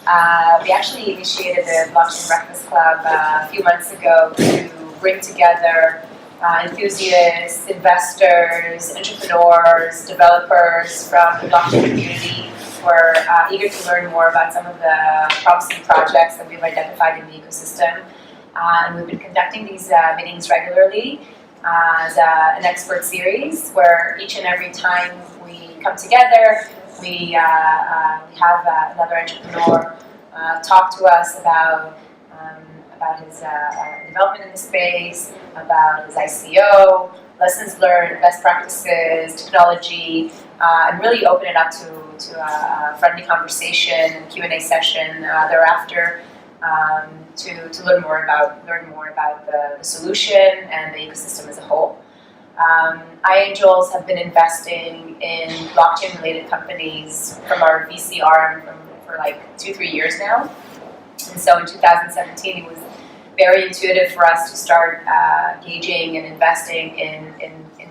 We actually initiated the Blockchain Breakfast Club a few months ago to bring together enthusiasts, investors, entrepreneurs, developers from the blockchain community who are eager to learn more about some of the promising projects that we've identified in the ecosystem. And we've been conducting these meetings regularly as an expert series where each and every time we come together, we have another entrepreneur talk to us about his development in the space, about his ICO, lessons learned, best practices, technology, and really open it up to a friendly conversation and Q&A session thereafter to learn more about the solution and the ecosystem as a whole. iAngels have been investing in blockchain-related companies from our VC arm for like 2-3 years now. And so in 2017, it was very intuitive for us to start engaging and investing in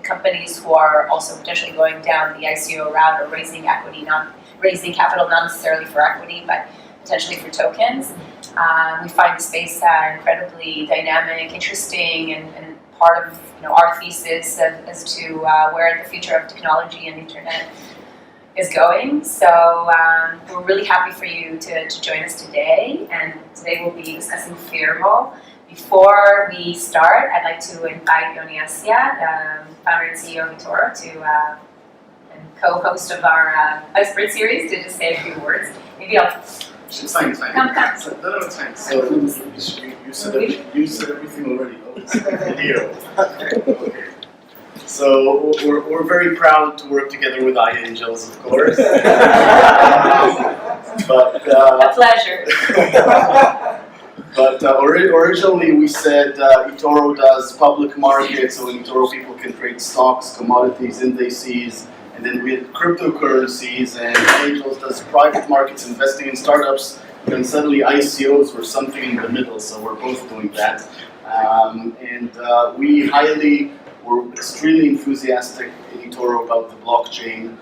companies who are also potentially going down the ICO route or raising capital, not necessarily for equity, but potentially for tokens. We find the space incredibly dynamic, interesting, and part of our thesis as to where the future of technology and the internet is going. So we're really happy for you to join us today, and today we'll be discussing Firmo. Before we start, I'd like to invite Omri Assia, founder and CEO of eToro, and co-host of our expert series, to just say a few words. Maybe I'll... It's fine. Come. No, it's fine. So you said everything already. Oh, it's video. Okay. So we're very proud to work together with iAngels, of course. But a pleasure. But originally we said eToro does public markets, so in eToro people can trade stocks, commodities, indices, and then we had cryptocurrencies, and iAngels does private markets, investing in startups, and suddenly ICOs were something in the middle, so we're both doing that. We're extremely enthusiastic in eToro about the blockchain.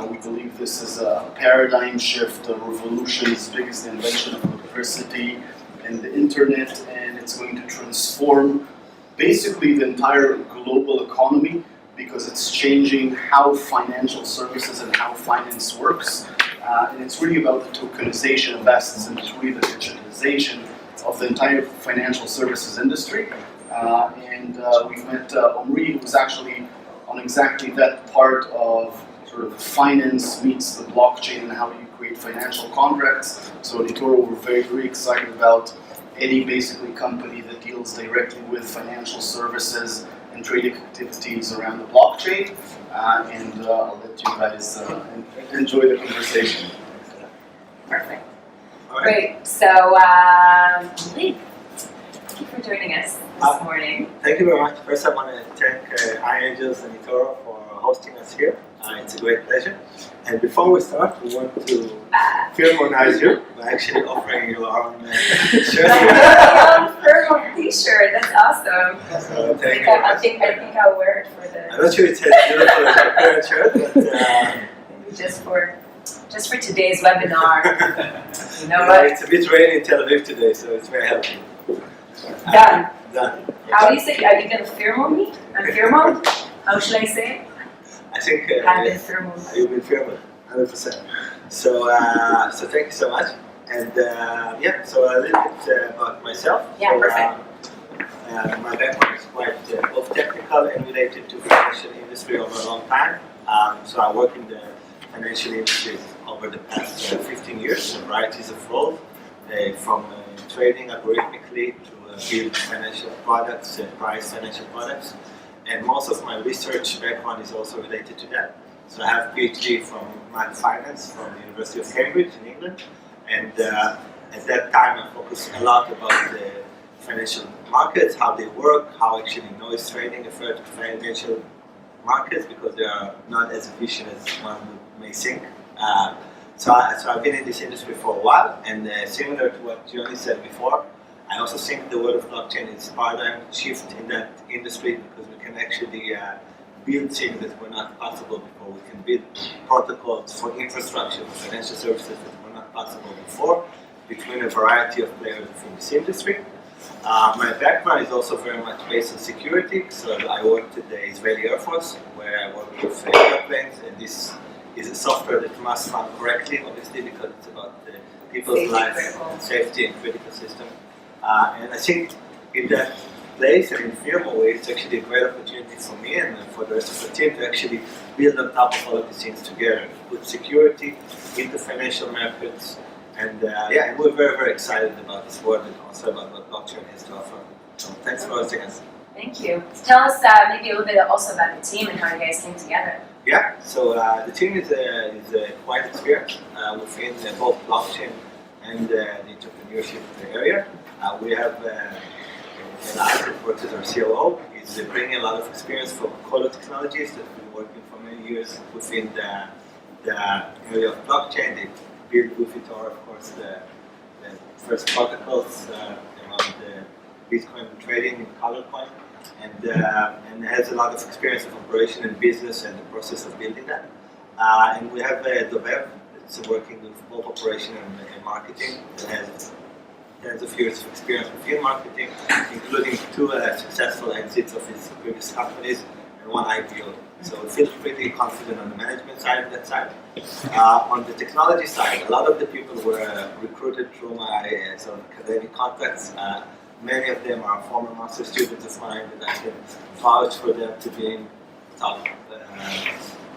We believe this is a paradigm shift, a revolution as big as the invention of electricity and the internet, and it's going to transform basically the entire global economy because it's changing how financial services and how finance works. And it's really about the tokenization of assets, and it's really the digitalization of the entire financial services industry. We've met Omri, who's actually on exactly that part of sort of finance meets the blockchain and how you create financial contracts. So at eToro, we're very, very excited about any basically company that deals directly with financial services and trading activities around the blockchain. I'll let you guys enjoy the conversation. Perfect. Right. Great. So, Lee, thank you for joining us this morning. Thank you very much. First, I want to thank iAngels and eToro for hosting us here. It's a great pleasure. And before we start, we want to Firmonize you by actually offering you our own shirt. Firmo t-shirt. That's awesome. So, thank you. I think I'll wear it for the. I'm not sure it's a beautiful shirt, but maybe just for today's webinar. You know what? It's a bit rainy in Tel Aviv today, so it's very helpful. Done. Done. How do you say? Are you gonna Firmo me? I'm Firmo. How should I say it? I think I've been Firmo. You've been Firmo, 100%. So thank you so much. And so a little bit about myself. Yeah, so, perfect. My background is quite both technical and related to financial industry over a long time. So I work in the financial industry over the past 15 years, varieties of roles, from trading algorithmically to build financial products, price financial products. And most of my research background is also related to that. So I have a PhD from math finance from the University of Cambridge in England. And at that time I focused a lot about the financial markets, how they work, how actually noise trading affects financial markets because they are not as efficient as one may think. So I've been in this industry for a while, and similar to what Johnny said before, I also think the world of blockchain is a paradigm shift in that industry because we can actually build things that were not possible before. We can build protocols for infrastructure, for financial services that were not possible before. between a variety of players within this industry. My background is also very much based on security, so I worked at the Israeli Air Force, where I work with airplanes, and this is a software that must run correctly, obviously, because it's about people's lives and safety and critical system. And I think in that place and in Firmo, it's actually a great opportunity for me and for the rest of the team to actually build on top of all of these things together, put security into financial markets, and and we're very, very excited about this world and also about what blockchain has to offer. So thanks for hosting us. Thank you. Tell us maybe a little bit also about the team and how you guys came together. Yeah, so the team is quite experienced within both blockchain and the entrepreneurship area. We have Elad, who works as our COO. He's bringing a lot of experience from Colo Technologies that have been working for many years within the area of blockchain. They built with eToro, of course, the first protocols around the Bitcoin trading in Colorcoin, and has a lot of experience of operation and business and the process of building that. And we have Dovev, that's working with both operation and marketing, that has tens of years of experience within marketing, including 2 successful exits of his previous companies and 1 IPO. So we feel pretty confident on the management side of that side. On the technology side, a lot of the people were recruited through my sort of academic contacts. Many of them are former master students of mine that I can vouch for them to being top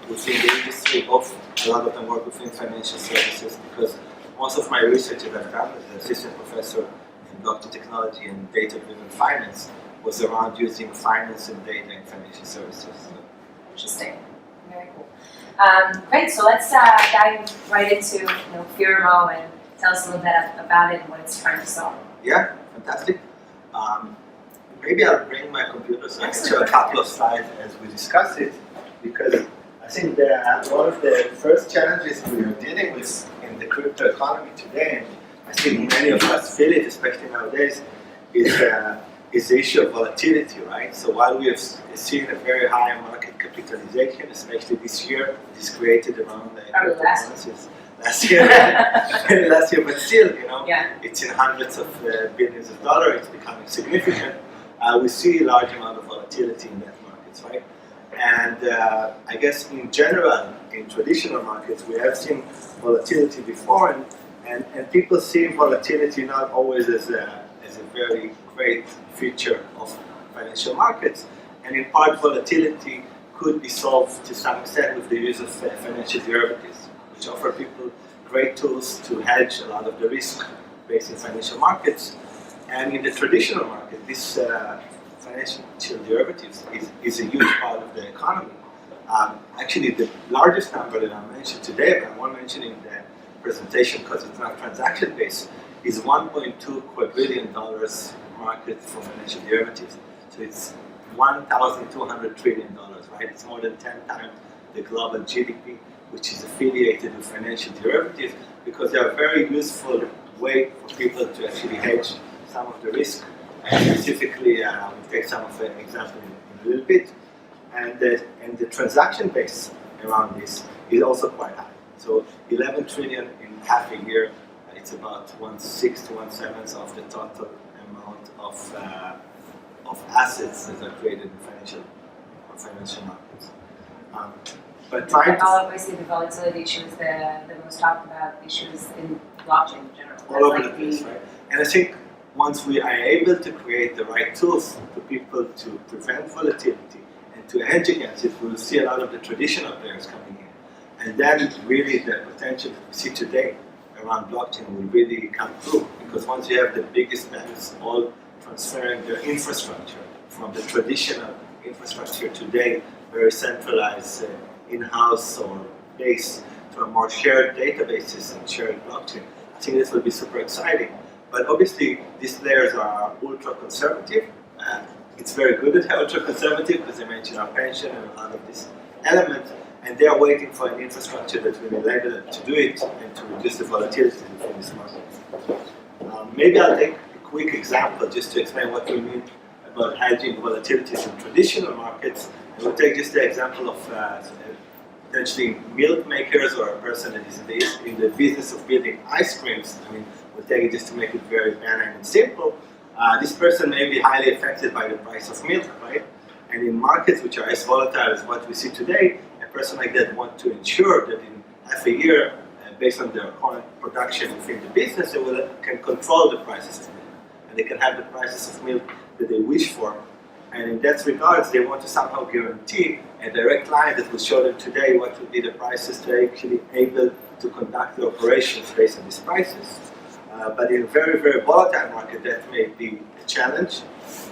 within the industry. Both, a lot of them work within financial services, because most of my research that I've done as an assistant professor in blockchain technology and data-driven finance was around using finance and data in financial services. So. Interesting. Very cool. Great. So let's dive right into Firmo and tell us a little bit about it and what it's trying to solve. Yeah, fantastic. Maybe I'll bring my computer so I can show a couple of slides as we discuss it, because I think that one of the first challenges we are dealing with in the crypto economy today, and I think many of us feel it, especially nowadays, is the issue of volatility, right? So while we have seen a very high market capitalization, especially this year, this created around cryptocurrencies. Last year, but still, it's in hundreds of billions of dollars. It's becoming significant. We see a large amount of volatility in that markets, right? And I guess in general, in traditional markets, we have seen volatility before, and people see volatility not always as a very great feature of financial markets. And in part, volatility could be solved to some extent with the use of financial derivatives, which offer people great tools to hedge a lot of the risk based in financial markets. And in the traditional market, this financial derivatives is a huge part of the economy. Actually, the largest number that I mentioned today, but I won't mention in the presentation because it's not transaction-based, is $1.2 quadrillion market for financial derivatives. So it's $1,200 trillion, right? It's more than 10 times the global GDP, which is affiliated with financial derivatives, because they are a very useful way for people to actually hedge some of the risk. And specifically, we'll take some of the example in a little bit. And the transaction base around this is also quite high. So 11 trillion in half a year, it's about 1/6 to 1/7 of the total amount of assets that are created in financial markets. But obviously, the volatility issue is the most talked about issues in blockchain in general. All over the place, right? And I think once we are able to create the right tools for people to prevent volatility and to hedge against it, we'll see a lot of the traditional players coming in. And then really the potential that we see today around blockchain will really come through, because once you have the biggest banks all transferring their infrastructure from the traditional infrastructure today, very centralized in-house or base, to a more shared databases and shared blockchain, I think this will be super exciting. But obviously, these players are ultra-conservative. It's very good that they're ultra-conservative because they mention our pension and a lot of these elements, and they are waiting for an infrastructure that will enable them to do it and to reduce the volatility within this market. Maybe I'll take a quick example just to explain what we mean about hedging volatilities in traditional markets. And we'll take just the example of potentially milk makers or a person that is in the business of building ice creams. I mean, we'll take it just to make it very banal and simple. This person may be highly affected by the price of milk, right? And in markets which are as volatile as what we see today, a person like that wants to ensure that in half a year, based on their current production within the business, they can control the prices of milk. And they can have the prices of milk that they wish for. And in that regards, they want to somehow guarantee a direct line that will show them today what will be the prices they're actually able to conduct the operations based on these prices. But in a very, very volatile market, that may be a challenge.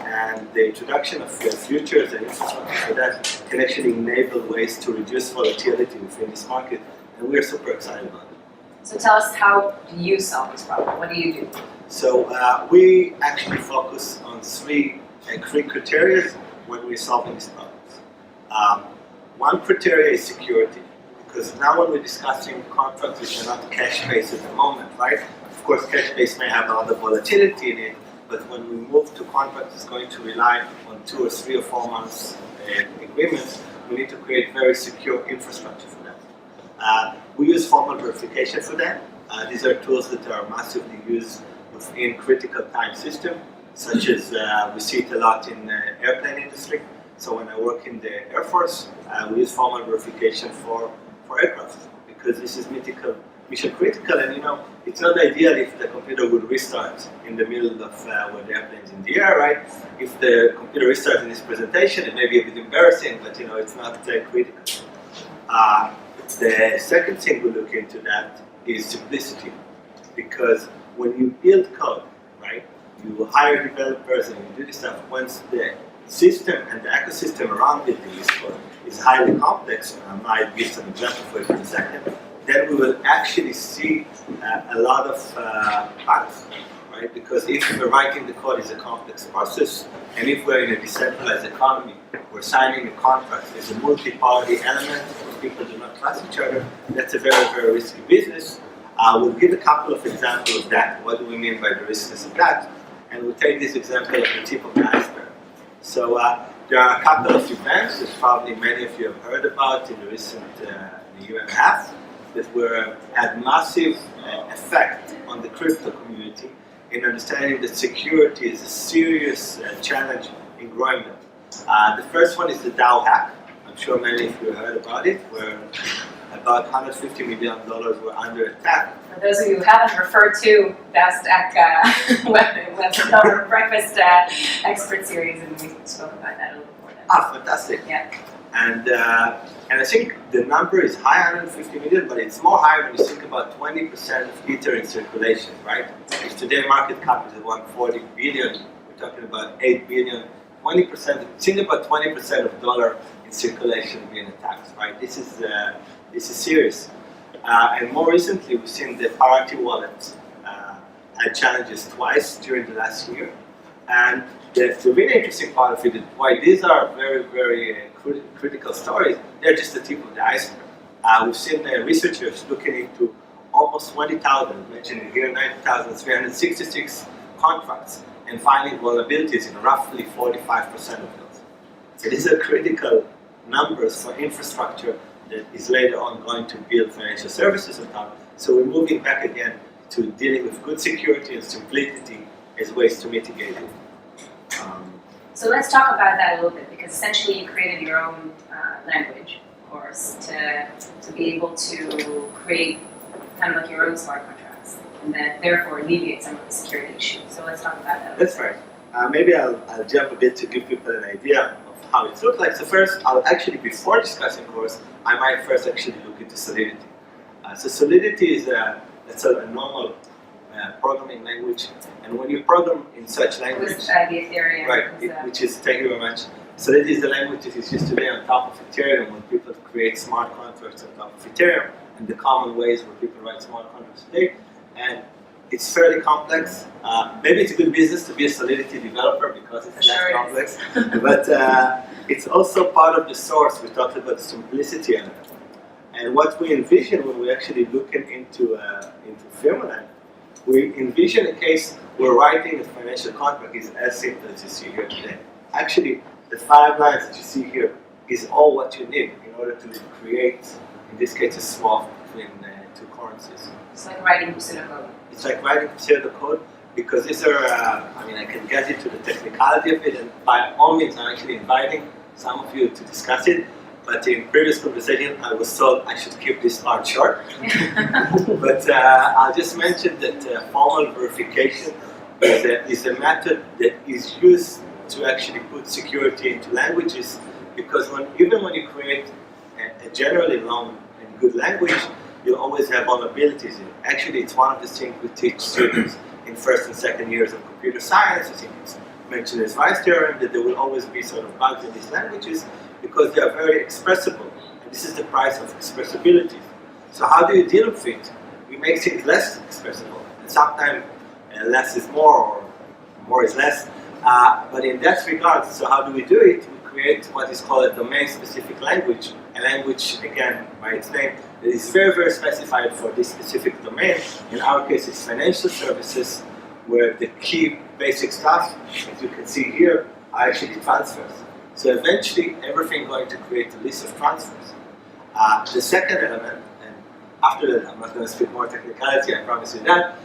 And the introduction of futures and infrastructure for that can actually enable ways to reduce volatility within this market. And we're super excited about it. So tell us, how do you solve this problem? What do you do? So we actually focus on three criteria when we're solving these problems. One criteria is security, because now when we're discussing contracts which are not cash-based at the moment, right? Of course, cash-based may have a lot of volatility in it, but when we move to contracts that's going to rely on 2 or 3 or 4 months agreements, we need to create very secure infrastructure for that. We use formal verification for that. These are tools that are massively used within critical time systems, such as we see it a lot in the airplane industry. So when I work in the Air Force, we use formal verification for aircraft, because this is mission critical, and it's not ideal if the computer would restart in the middle of when the airplane's in the air, right? If the computer restarts in this presentation, it may be a bit embarrassing, but it's not critical. The second thing we look into that is simplicity, because when you build code, right, you hire developers and you do this stuff. Once the system and the ecosystem around building this code is highly complex, and I might give some example for it in a second, then we will actually see a lot of bugs, right? Because if we're writing the code is a complex process, and if we're in a decentralized economy, we're signing a contract as a multi-party element where people do not trust each other, that's a very, very risky business. We'll give a couple of examples of that. What do we mean by the riskiness of that? And we'll take this example at the tip of the iceberg. So there are a couple of events that probably many of you have heard about in the recent year and a half that had massive effect on the crypto community in understanding that security is a serious challenge in growing them. The first one is the DAO hack. I'm sure many of you heard about it, where about $150 million were under attack. For those of you who haven't, referred to Best Web Breakfast Expert Series, and we spoke about that a little before that. Fantastic. Yeah. And I think the number is high, 150 million, but it's more higher when you think about 20% of Ether in circulation, right? If today market cap is at 140 billion, we're talking about 8 billion. 20%. Think about 20% of dollar in circulation being attacked, right? This is serious. And more recently, we've seen the priority wallets had challenges twice during the last year. And the really interesting part of it is why these are very, very critical stories. They're just the tip of the iceberg. We've seen researchers looking into almost 20,000, mentioned here 9,366 contracts, and finding vulnerabilities in roughly 45% of those. So these are critical numbers for infrastructure that is later on going to build financial services on top. So we're moving back again to dealing with good security and simplicity as ways to mitigate it. So let's talk about that a little bit, because essentially you created your own language, of course, to be able to create kind of like your own smart contracts, and then therefore alleviate some of the security issues. So let's talk about that. That's right. Maybe I'll jump a bit to give people an idea of how it looks like. So first, I'll actually, before discussing course, I might first actually look into Solidity. So Solidity is it's a normal programming language, and when you program in such language, the Ethereum, right, which is, thank you very much. Solidity is the language that is used today on top of Ethereum when people create smart contracts on top of Ethereum, and the common ways where people write smart contracts today. And it's fairly complex. Maybe it's a good business to be a Solidity developer because it's less complex, but it's also part of the source. We talked about the simplicity element. And what we envision when we're actually looking into FirmoLang, we envision a case where writing a financial contract is as simple as you see here today. Actually, the 5 lines that you see here is all what you need in order to create, in this case, a swap between into currencies. It's like writing pseudocode. It's like writing pseudocode because these are, I mean, I can get into the technicality of it, and by all means, I'm actually inviting some of you to discuss it. But in previous conversation, I was told I should keep this part short. But I'll just mention that formal verification is a method that is used to actually put security into languages, because even when you create a generally long and good language, you always have vulnerabilities in it. Actually, it's one of the things we teach students in first and second years of computer science. I think it's mentioned as Vice theorem that there will always be sort of bugs in these languages because they are very expressible. And this is the price of expressibility. So how do you deal with it? We make things less expressible. And sometimes less is more or more is less. But in that regard, so how do we do it? We create what is called a domain-specific language. A language, again, by its name, that is very, very specified for this specific domain. In our case, it's financial services, where the key basic stuff, as you can see here, are actually transfers. So eventually, everything going to create a list of transfers. The second element, and after that, I'm not going to speak more technicality, I promise you that,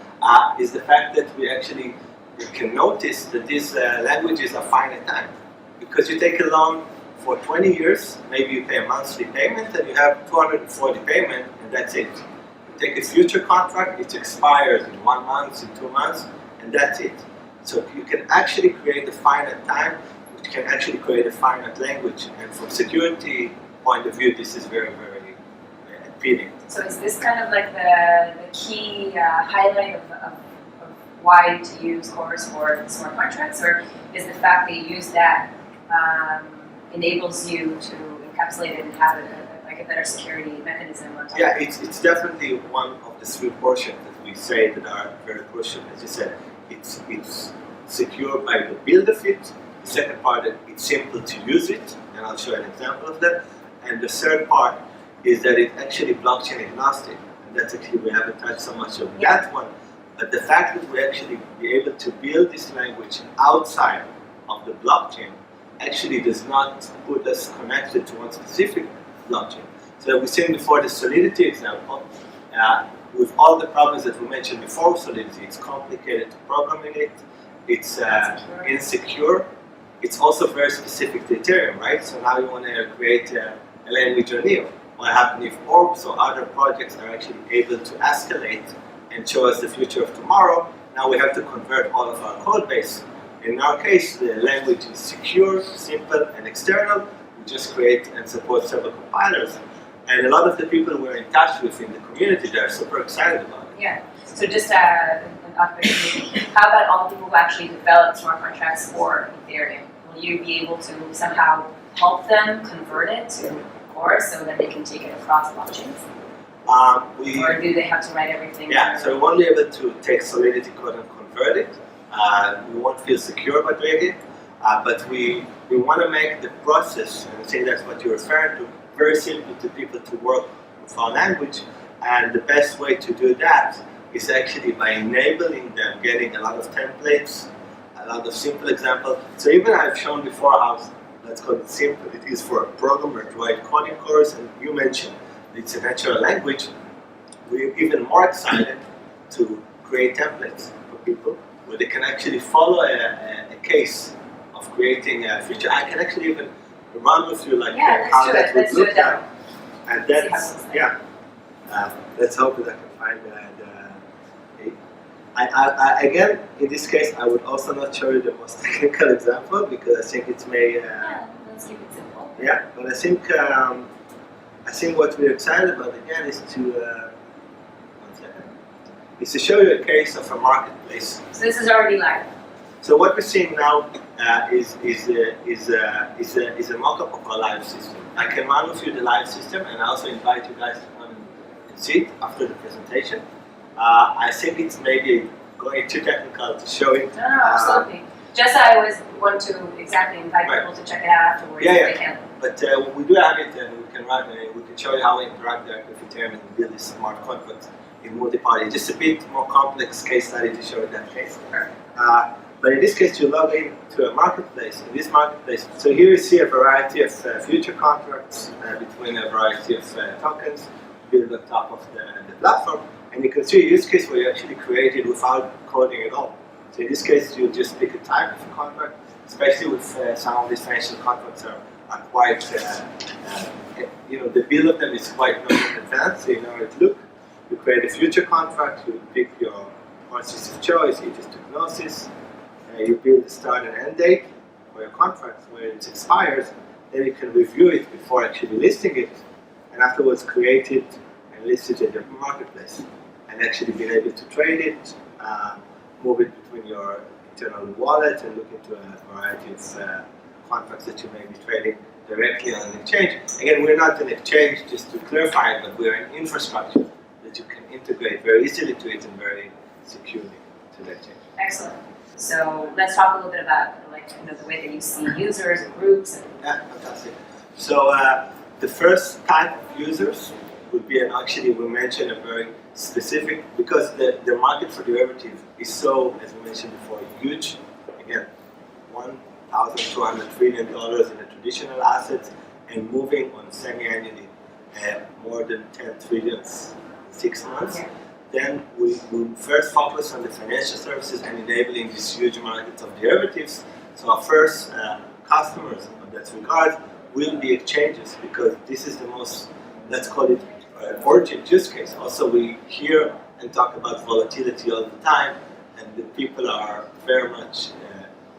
is the fact that you can notice that these languages are finite time. Because you take a loan for 20 years, maybe you pay a monthly payment, and you have 240 payment, and that's it. You take a future contract, it expires in 1 month, in 2 months, and that's it. So you can actually create a finite time, which can actually create a finite language. And from security point of view, this is very, very appealing. So is this kind of like the key highlight of why to use Chorus for smart contracts, or is the fact that you use that enables you to encapsulate it and have a better security mechanism on top? Yeah, it's definitely one of the three portions that we say that are very crucial. As you said, it's secure by the build of it. The second part, that it's simple to use it, and I'll show an example of that. And the third part is that it's actually blockchain agnostic, and that's actually, we haven't touched so much of that one. But the fact that we actually be able to build this language outside of the blockchain actually does not put us connected to one specific blockchain. So we've seen before the Solidity example, with all the problems that we mentioned before with Solidity, it's complicated to program in it, it's insecure, it's also very specific to Ethereum, right? So now you want to create a language on Neo. What happens if Orbs or other projects are actually able to escalate and show us the future of tomorrow? Now we have to convert all of our code base. In our case, the language is secure, simple, and external. We just create and support several compilers. And a lot of the people we're in touch with in the community, they're super excited about it. Yeah. So just an opportunity. How about all the people who actually develop smart contracts for Ethereum? Will you be able to somehow help them convert it to Chorus so that they can take it across blockchains? Or do they have to write everything? Yeah, so we won't be able to take Solidity code and convert it. We won't feel secure about doing it, but we want to make the process, and I think that's what you're referring to, very simple to people to work with our language. And the best way to do that is actually by enabling them getting a lot of templates, a lot of simple examples. So even I've shown before how, let's call it simple, it is for a programmer to write coding course, and you mentioned it's a natural language. We're even more excited to create templates for people where they can actually follow a case of creating a feature. I can actually even run with you like how that would look like. And that's, let's hope that I can find again, in this case, I would also not show you the most technical example because I think it may... let's keep it simple. Yeah, but I think what we're excited about again is to show you a case of a marketplace. So this is already live. So what we're seeing now is a mock-up of our live system. I can run with you the live system, and I also invite you guys to come and see it after the presentation. I think it's maybe going too technical to show it. No, absolutely. Just I always want to exactly invite people to check it out afterwards if they can. But we do have it, and we can run. We can show you how we interact there with Ethereum and build this smart contract in multi-party. Just a bit more complex case study to show that case. But in this case, you log in to a marketplace. In this marketplace, so here you see a variety of future contracts between a variety of tokens. built on top of the platform. And you can see a use case where you actually created without coding at all. So in this case, you just pick a type of a contract, especially with some of these financial contracts are quite, the build of them is quite advanced, so you know how it looks. You create a future contract, you pick your policies of choice, it is diagnosis, you build the start and end date for your contract. When it expires, then you can review it before actually listing it, and afterwards create it and list it in the marketplace, and actually being able to trade it, move it between your internal wallet, and look into a variety of contracts that you may be trading directly on an exchange. Again, we're not an exchange, just to clarify, but we're an infrastructure that you can integrate very easily to it and very securely to the exchange. Excellent. So let's talk a little bit about the way that you see users and groups. Yeah, fantastic. So the first type of users would be, and actually we mentioned a very specific, because the market for derivatives is so, as we mentioned before, huge. Again, $1,200 trillion in the traditional assets, and moving on semi-annually more than 10 trillion in 6 months. Yeah. Then we first focus on the financial services and enabling this huge market of derivatives. So our first customers in that regard will be exchanges, because this is the most, let's call it, urgent use case. Also, we hear and talk about volatility all the time, and the people are very much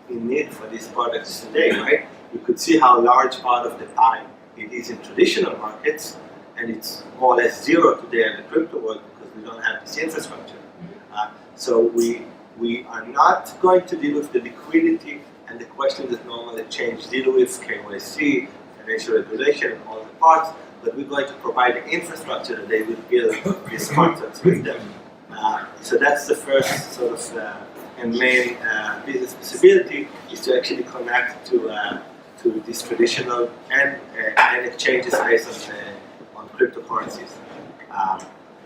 in need for these products today, right? You could see how large part of the pie it is in traditional markets, and it's more or less zero today in the crypto world because we don't have this infrastructure. So we are not going to deal with the liquidity and the questions that normally exchange deal with, KYC, financial regulation, and all the parts, but we're going to provide the infrastructure that they will build these contracts with them. So that's the first sort of and main business possibility, is to actually connect to these traditional and exchanges based on cryptocurrencies.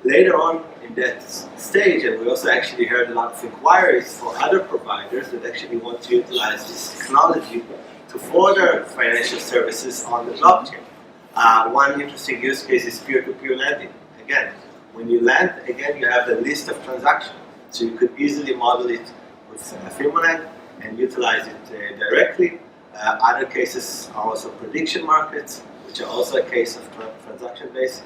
Later on in that stage, and we also actually heard a lot of inquiries for other providers that actually want to utilize this technology to further financial services on the blockchain. One interesting use case is peer-to-peer lending. Again, when you lend, again, you have a list of transactions, so you could easily model it with FirmoLang and utilize it directly. Other cases are also prediction markets, which are also a case of transaction-based.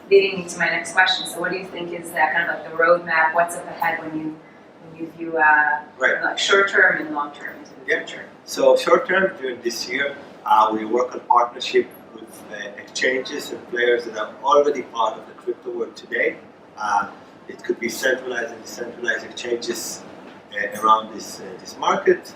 Leading me to my next question. So, what do you think is kind of like the roadmap? What's up ahead when you view like short-term and long-term into the future? So, short-term during this year, we work on partnership with exchanges and players that are already part of the crypto world today. It could be centralized and decentralized exchanges around this market.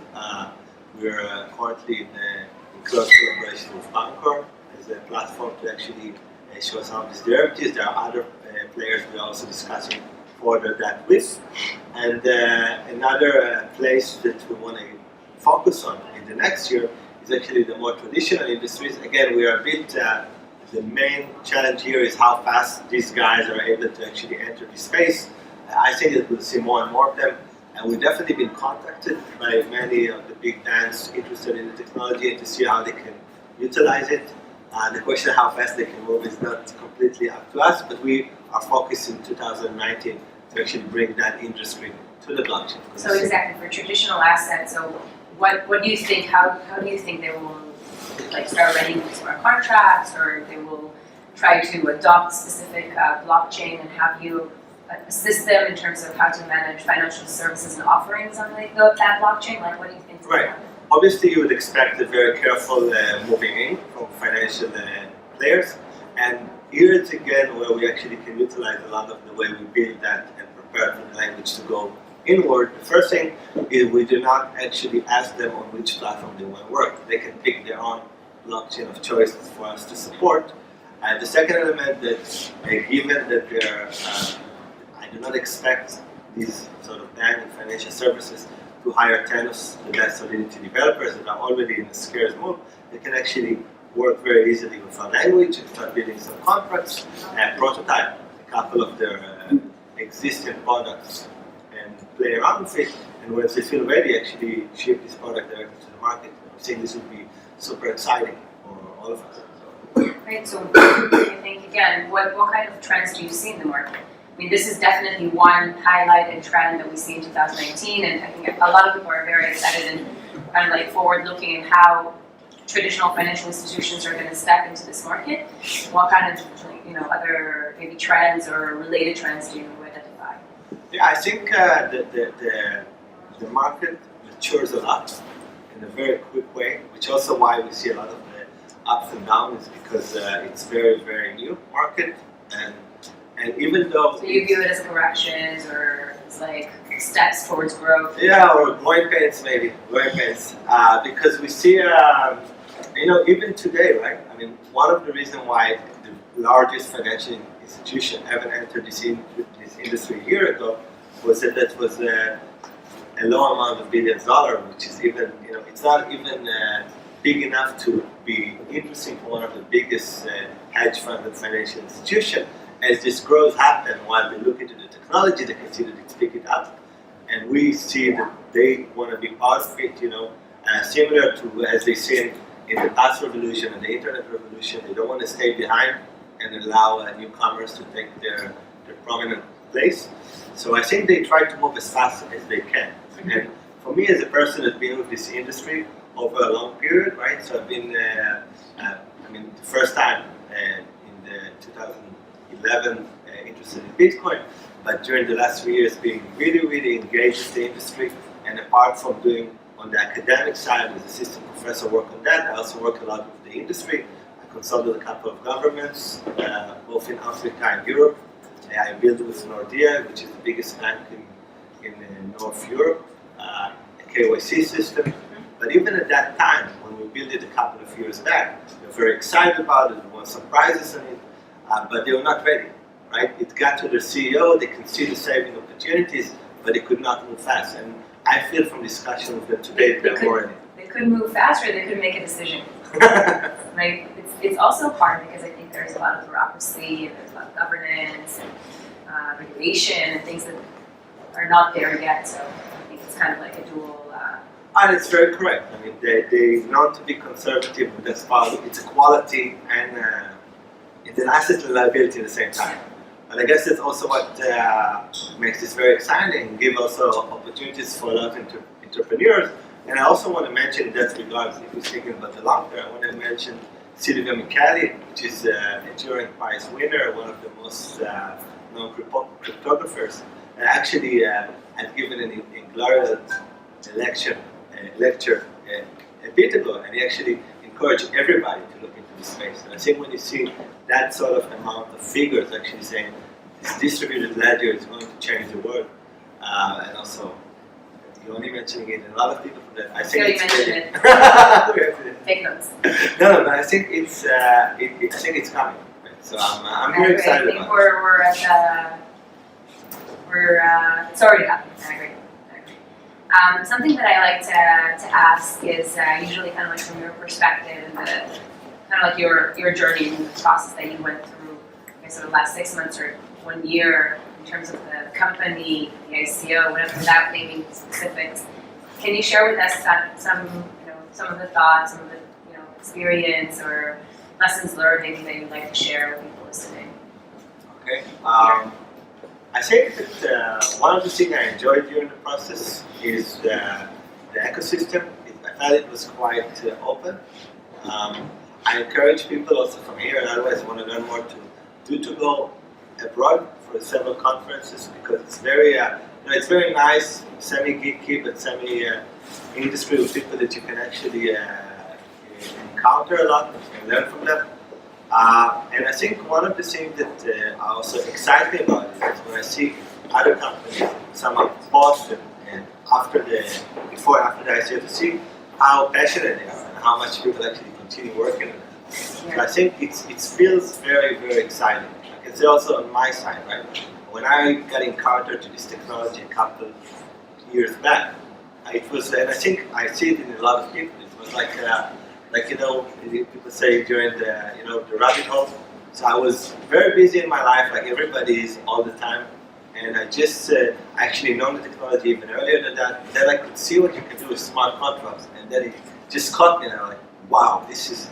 We're currently in close collaboration with Bancor as a platform to actually show some of these derivatives. There are other players we're also discussing further that with. And another place that we want to focus on in the next year is actually the more traditional industries. Again, we are a bit, the main challenge here is how fast these guys are able to actually enter the space. I think that we'll see more and more of them. And we've definitely been contacted by many of the big banks interested in the technology and to see how they can utilize it. The question of how fast they can move is not completely up to us, but we are focused in 2019 to actually bring that industry to the blockchain. So exactly, for traditional assets, so what do you think, how do you think they will start writing smart contracts, or they will try to adopt specific blockchain and have you assist them in terms of how to manage financial services and offerings on that blockchain? What do you think? Right. Obviously, you would expect a very careful moving in from financial players, and here it's again where we actually can utilize a lot of the way we build that and prepare for the language to go inward. The first thing is we do not actually ask them on which platform they want to work. They can pick their own blockchain of choice for us to support. And the second element that, given that they're, I do not expect these sort of banking financial services to hire 10 of the best Solidity developers that are already in a scarce mode. They can actually work very easily with our language and start building some contracts and prototype a couple of their existing products and play around with it. And once they feel ready, actually ship this product directly to the market. I think this would be super exciting for all of us. Great. So I think again, what kind of trends do you see in the market? I mean, this is definitely one highlighted trend that we see in 2019, and I think a lot of people are very excited and kind of like forward-looking in how traditional financial institutions are going to step into this market. What kind of other maybe trends or related trends do you identify? Yeah, I think the market matures a lot in a very quick way, which also why we see a lot of the ups and downs, because it's very new market, and even though so you view it as corrections or it's like steps towards growth. Yeah, or growing pains maybe, because we see even today, right? I mean, one of the reasons why the largest financial institution haven't entered this industry a year ago was that that was a low amount of billions dollars, which is even it's not even big enough to be interesting for one of the biggest hedge fund and financial institutions. As this growth happens, while they look into the technology, they can see that it's picking up, and we see that they want to be part of it. Similar to as they see in the past revolution and the internet revolution, they don't want to stay behind and allow newcomers to take their prominent place. So I think they try to move as fast as they can. And for me, as a person that's been with this industry over a long period, right? So I've been, the first time in the 2011 interested in Bitcoin, but during the last 3 years being really engaged in the industry, and apart from doing on the academic side as assistant professor work on that, I also work a lot with the industry. I consulted a couple of governments, both in Africa and Europe. I built with Nordea, which is the biggest bank in North Europe, a KYC system. But even at that time, when we built it a couple of years back, they were very excited about it, there were surprises in it, but they were not ready, right? It got to their CEO, they could see the saving opportunities, but they could not move fast. And I feel from discussion with them today that they're more ready. They couldn't move fast, or they couldn't make a decision. Like it's also hard because I think there's a lot of bureaucracy and there's a lot of governance and regulation and things that are not there yet. So I think it's kind of like a dual. And it's very correct. I mean, they know to be conservative, but that's part of it. It's a quality and it's an asset and liability at the same time. But I guess that's also what makes this very exciting and give also opportunities for a lot of entrepreneurs. And I also want to mention in that regards, if we're speaking about the long term, I want to mention Sylvia Mikali, which is a Turing Prize winner, one of the most known cryptographers, and actually had given an inaugural lecture a bit ago, and he actually encouraged everybody to look into this space. And I think when you see that sort of amount of figures actually saying this distributed ledger is going to change the world, and also you're only mentioning it, and a lot of people for that. I think it. Take notes. No, but I think it's coming. Right? So I'm very excited about it. It's already happening. I agree. Something that I like to ask is usually kind of like from your perspective and kind of like your journey and the process that you went through, I guess, over the last 6 months or 1 year in terms of the company, the ICO, without naming specifics. Can you share with us some of the thoughts, some of the experience or lessons learned maybe that you'd like to share with people listening? Okay. I think that one of the things I enjoyed during the process is the ecosystem. I felt it was quite open. I encourage people also from here, and otherwise want to learn more to go abroad for several conferences, because it's very nice, semi-geeky but semi-industry with people that you can actually encounter a lot and learn from them. And I think one of the things that are also exciting about it is when I see other companies, some of Boston, and before and after the ICO, to see how passionate they are and how much people actually continue working on it. So I think it feels very exciting. I can say also on my side, right? When I got encountered to this technology a couple of years back, it was, and I think I see it in a lot of people. It was like people say during the rabbit hole. So I was very busy in my life, like everybody is all the time, and I just actually known the technology even earlier than that. Then I could see what you can do with smart contracts, and then it just caught me, and I'm like, wow, this is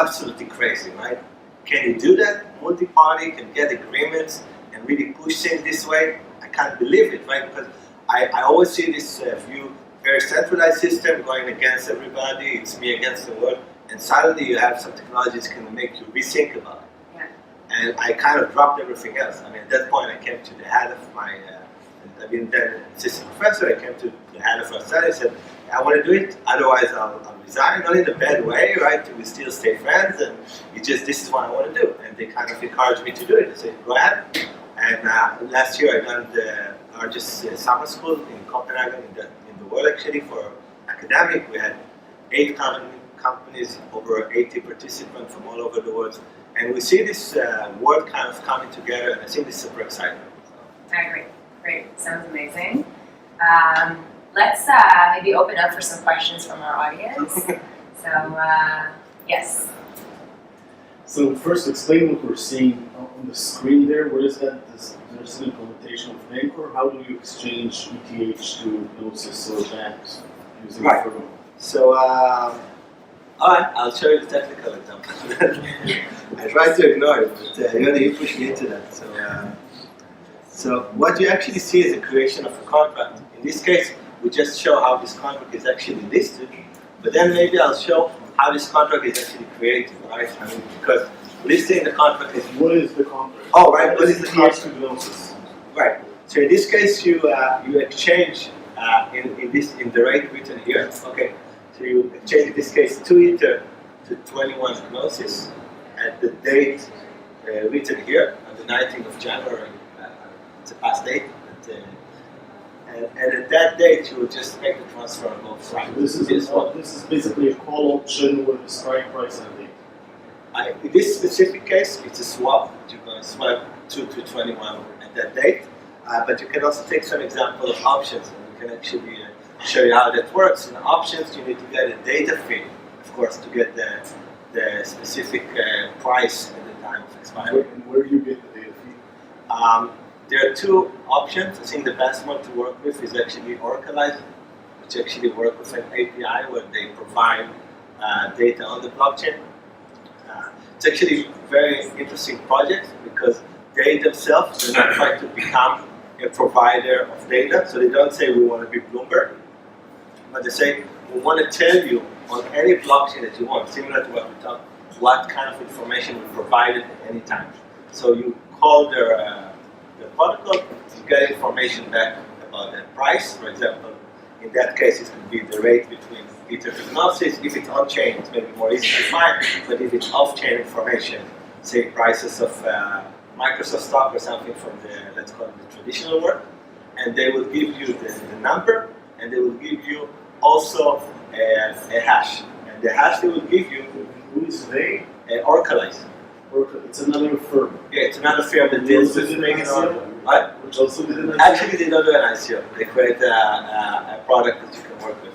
absolutely crazy, right? can you do that? Multi-party can get agreements and really push things this way? I can't believe it, right? Because I always see this view, very centralized system going against everybody, it's me against the world, and suddenly you have some technologies can make you rethink about it. Yeah. And I kind of dropped everything else. I mean, at that point I came to the head of my, I've been then assistant professor, I came to the head of our study and said, I want to do it, otherwise I'll resign, not in a bad way, right? We still stay friends, and this is what I want to do. And they kind of encouraged me to do it. They said, go ahead. And last year I done the largest summer school in Copenhagen, in the world actually, for academic. We had 8 companies, over 80 participants from all over the world. And we see this world kind of coming together, and I think this is super exciting. I agree. Great. Sounds amazing. Let's maybe open up for some questions from our audience. So, yes. So first, explain what we're seeing on the screen there. What is that? There's an implementation of Anchor. How do you exchange ETH to Gnosis or banks using Firmo? So, all right, I'll show you the technical example. I try to ignore it, but you push me into that. So what you actually see is the creation of a contract. In this case, we just show how this contract is actually listed, but then maybe I'll show how this contract is actually created, right? I mean, because listing the contract is... What is the contract? Oh, right, what is the contract? to Gnosis? Right. So in this case, you exchange in the rate written here. Okay. So you exchange in this case 2 Ether to 21 Gnosis at the date written here on the 19th of January. It's a past date. And at that date, you will just make the transfer on both sides. This is basically a call option with a strike price and date. In this specific case, it's a swap. You're going to swap 2 to 21 at that date. But you can also take some example of options, and we can actually show you how that works. In options, you need to get a data feed, of course, to get the specific price at the time of expiry. Where do you get the data feed? There are 2 options. I think the best one to work with is actually Oracleize, which actually work with an API where they provide data on the blockchain. It's actually a very interesting project because they themselves are not trying to become a provider of data. So they don't say we want to be Bloomberg, but they say we want to tell you on any blockchain that you want, similar to what we talked, what kind of information we provided at any time. So you call their protocol, you get information back about the price. For example, in that case, it could be the rate between Ether to Gnosis. If it's on-chain, it's maybe more easy to find, but if it's off-chain information, say prices of Microsoft stock or something from the, let's call it the traditional world, and they will give you the number, and they will give you also a hash. And the hash they will give you, who is they? Oracleize. It's another firm. Yeah, it's another firm that deals with making What? Which also did an ICO? Actually, they don't do an ICO. They create a product that you can work with.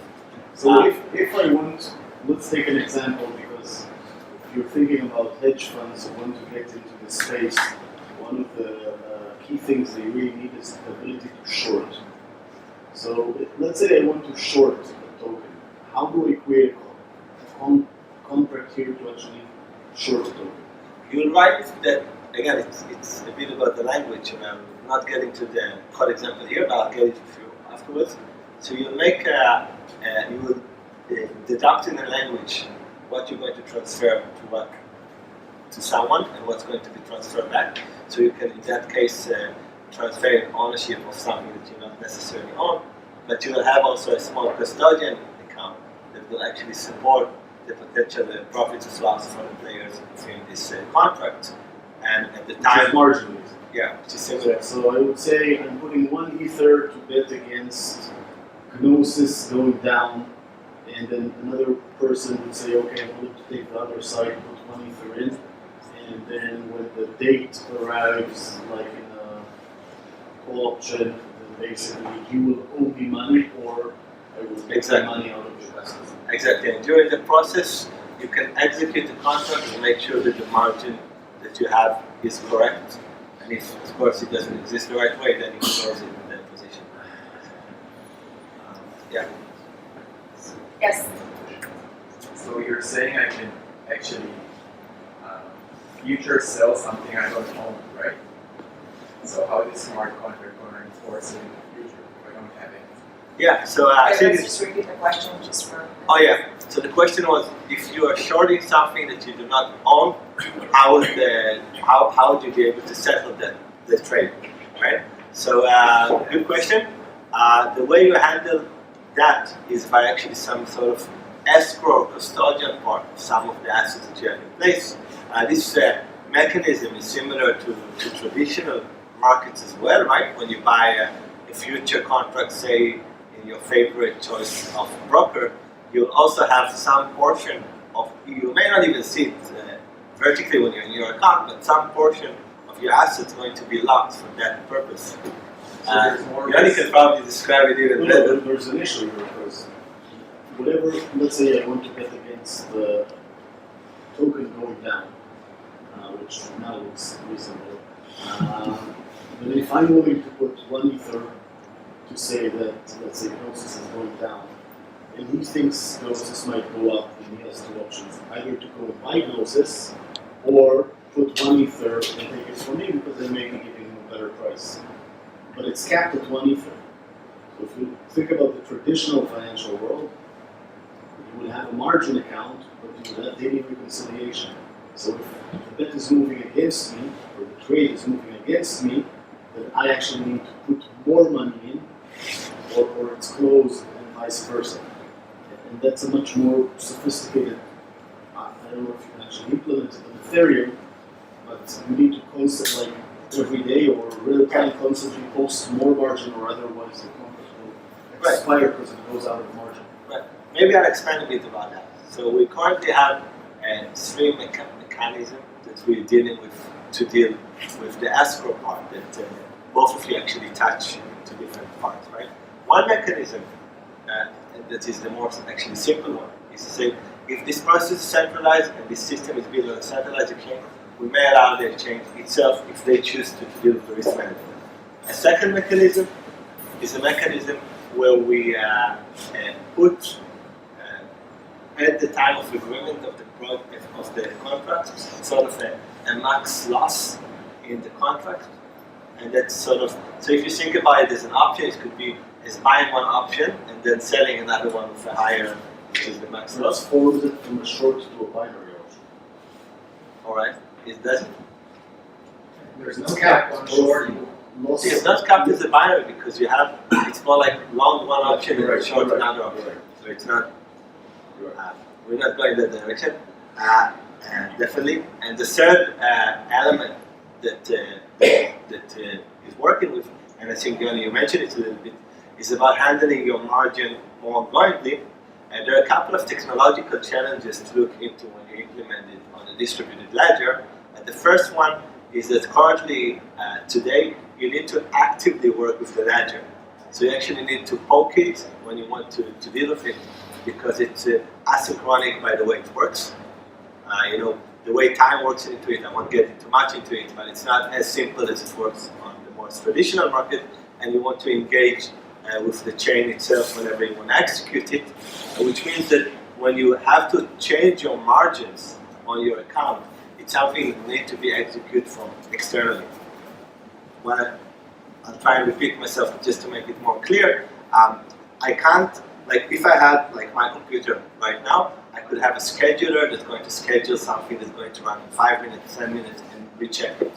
So if I want, let's take an example, because if you're thinking about hedge funds who want to get into this space, one of the key things they really need is the ability to short. So let's say I want to short a token. How do I create a contract here to actually short a token? You'll write that, again, it's a bit about the language, and I'm not getting to the code example here, but I'll get it to you afterwards. So you'll make, you will deduct in the language what you're going to transfer to someone and what's going to be transferred back. So you can, in that case, transfer ownership of something that you not necessarily own, but you will have also a small custodian account that will actually support the potential profits as well for the players in this contract. And at the time, marginally. Yeah, which is similar. So I would say I'm putting 1 Ether to bet against Gnosis going down, and then another person would say, okay, I'm going to take the other side, put 1 Ether in, and then when the date arrives, like in a call option, then basically you will owe me money, or I will take the money out of your business. Exactly, and during the process, you can execute the contract and make sure that the margin that you have is correct. And if, of course, it doesn't exist the right way, then you close it in that position. Yeah. Yes. So you're saying I can actually future sell something I don't own, right? So how is smart contract going to enforce it in the future if I don't have it? Yeah, so I Let's think it's, just repeat the question just for. oh yeah, so the question was, if you are shorting something that you do not own, how would you be able to settle the trade, right? So good question. The way you handle that is by actually some sort of escrow or custodian part of some of the assets that you have in place. This mechanism is similar to traditional markets as well, right? When you buy a future contract, say in your favorite choice of broker, you'll also have some portion of, you may not even see it vertically when you're in your account, but some portion of your assets going to be locked for that purpose. So there's more Yannick risk. can probably describe it even better. There's an issue here because whatever, let's say I want to bet against the token going down, which now looks reasonable. But if I'm willing to put 1 Ether to say that, let's say, Gnosis is going down, and he thinks Gnosis might go up, and he has two options, either to go and buy Gnosis or put 1 Ether and take it from me because they may be giving him a better price. But it's capped at 1 Ether. So if you think about the traditional financial world, you would have a margin account, but you would have daily reconciliation. So if the bet is moving against me, or the trade is moving against me, then I actually need to put more money in, or it's closed, and vice versa. And that's a much more sophisticated, I don't know if you can actually implement it on Ethereum, but you need to constantly, like every day or real time, constantly post more margin, or otherwise the contract will expire because it goes out of margin. Right. Maybe I'll expand a bit about that. So we currently have three mechanisms that we're dealing with to deal with the escrow part that both of you actually touch into different parts, right? One mechanism that is the most actually simple one is to say, if this process is centralized and this system is built on a centralized exchange, we may allow the exchange itself if they choose to deal with the risk management. A second mechanism is a mechanism where we put at the time of agreement of the contract sort of a max loss in the contract, and that's sort of, so if you think about it as an option, it could be as buying one option and then selling another one with a higher, which is the max loss. Transforms it from a short to a binary option. All right, it doesn't. There's no cap on shorting. See, it's not capped as a binary because you have, it's more like long one option and short another option. So it's not, we're not going that direction, definitely. And the third element that is working with, and I think Yoni, you mentioned it a little bit, is about handling your margin more ongoingly. And there are a couple of technological challenges to look into when you implement it on a distributed ledger. And the first one is that currently, today, you need to actively work with the ledger. So you actually need to poke it when you want to deal with it, because it's asynchronic by the way it works. The way time works into it, I won't get into much into it, but it's not as simple as it works on the more traditional market, and you want to engage with the chain itself whenever you want to execute it, which means that when you have to change your margins on your account, it's something you need to be executed from externally. I'll try and repeat myself just to make it more clear. I can't, like if I had like my computer right now, I could have a scheduler that's going to schedule something that's going to run in 5 minutes, 10 minutes, and recheck it.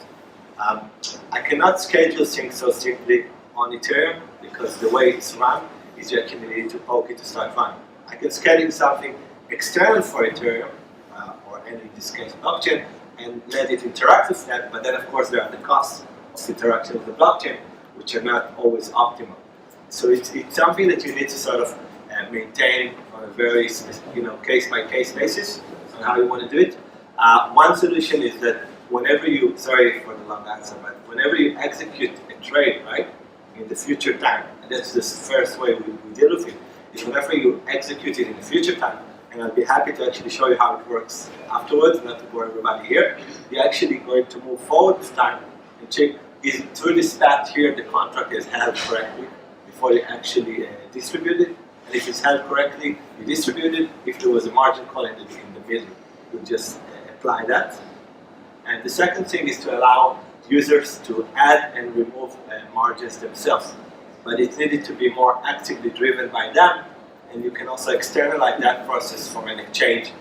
I cannot schedule things so simply on Ethereum because the way it's run is you actually need to poke it to start running. I can schedule something external for Ethereum, or any, in this case, blockchain, and let it interact with that, but then of course there are the costs of interaction with the blockchain, which are not always optimal. So it's something that you need to sort of maintain on a very case-by-case basis on how you want to do it. One solution is that whenever you, sorry for the long answer, but whenever you execute a trade, right, in the future time, and that's the first way we deal with it, is whenever you execute it in the future time, and I'll be happy to actually show you how it works afterwards, not to bore everybody here, you're actually going to move forward with time and check, is through this path here the contract is held correctly before you actually distribute it. And if it's held correctly, you distribute it. If there was a margin call in the middle, you just apply that. And the second thing is to allow users to add and remove margins themselves. But it needed to be more actively driven by them, and you can also externalize that process from an exchange.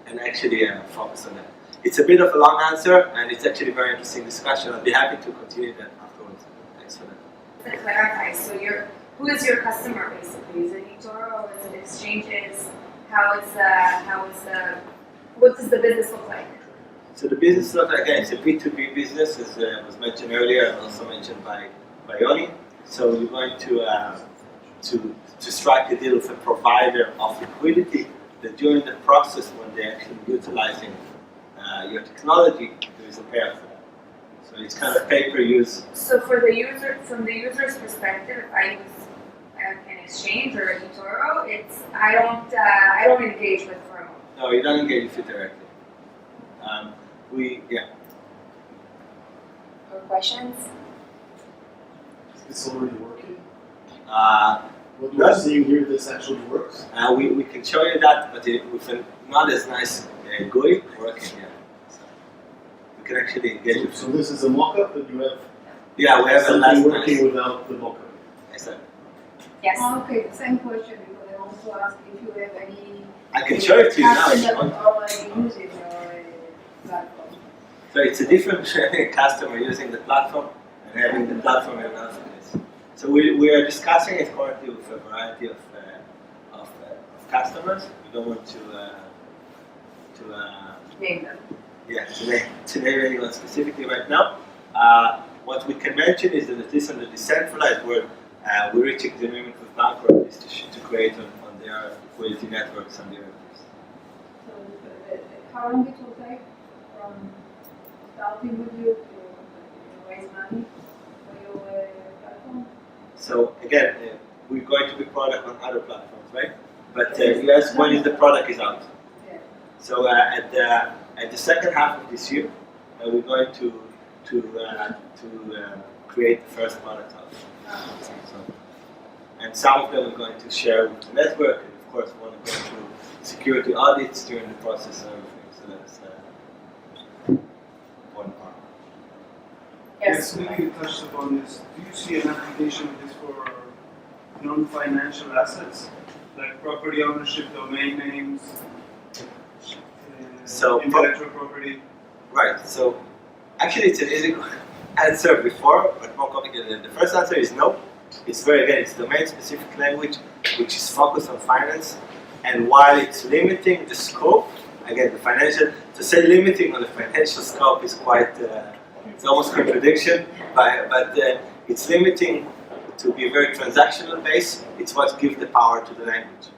And actually focus on that. It's a bit of a long answer, and it's actually a very interesting discussion. I'll be happy to continue that afterwards. Thanks for that. To clarify, so who is your customer basically? Is it eToro? Is it exchanges? What does the business look like? So the business look like, again, it's a B2B business, as was mentioned earlier, and also mentioned by Yoni. So you're going to strike a deal with a provider of liquidity that during the process when they're actually utilizing your technology, there is a payout for that. So it's kind of pay-per-use. So from the user's perspective, if I use an exchange or eToro, I don't engage with Firmo. No, you don't engage with it directly. More questions? Is this already working? What Yes. you're seeing here, this actually works? We can show you that, but with a not as nice GUI working here. So we can actually engage with So this is a mock-up, and you have Yeah, we have a something last working nice. without the mock-up. Exactly. Yes. Okay, the same question, because I also asked if you have any I can show it to you now if you customer want. that already using your platform. So it's a different customer using the platform and having the platform in another place. So we are discussing it currently with a variety of customers. We don't want to Name them. to name anyone specifically right now. What we can mention is that at least on the decentralized world, we're reaching the agreement with banks to create on their liquidity networks on their networks. So how long it will take from starting with you to raise money for your platform? So again, we're going to be product on other platforms, right? But you asked when is the product is out. Yeah. So at the second half of this year, we're going to create the first product out. So, and some of them we're going to share with the network, and of course, one is going through security audits during the process and everything. So that's one part. Yes. Maybe you touched upon this. Do you see an application of this for non-financial assets, like property ownership, domain names, intellectual property? Right. So actually, it's an easy answer before, but more complicated. The first answer is no. It's it's domain-specific language, which is focused on finance. And while it's limiting the scope, again, to say limiting on the financial scope is quite, it's almost contradiction, but it's limiting to be very transactional based. It's what gives the power to the language.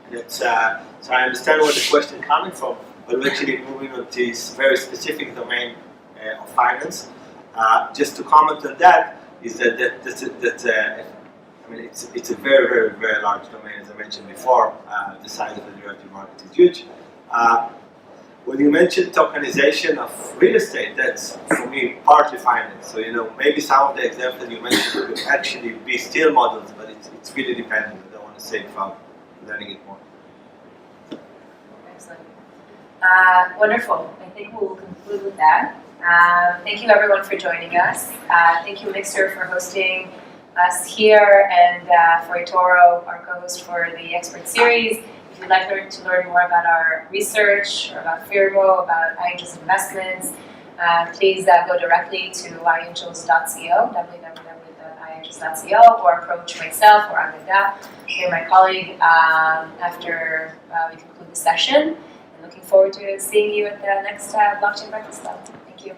And so I understand where the question is coming from, but we're actually moving on to this very specific domain of finance. Just to comment on that, is that it's a very, very, very large domain, as I mentioned before. The size of the derivative market is huge. When you mentioned tokenization of real estate, that's for me partly finance. So maybe some of the examples you mentioned could actually be still models, but it's really dependent. I don't want to say without learning it more. Excellent. Wonderful. I think we'll conclude with that. Thank you everyone for joining us. Thank you Mixer for hosting us here, and for eToro, our co-host for the expert series. If you'd like to learn more about our research, or about Firmo, about iAngels investments, please go directly to iAngels.co, www.iangels.co, or approach myself or Agada, or my colleague, after we conclude the session. And looking forward to seeing you at the next Blockchain Breakfast Club. Thank you.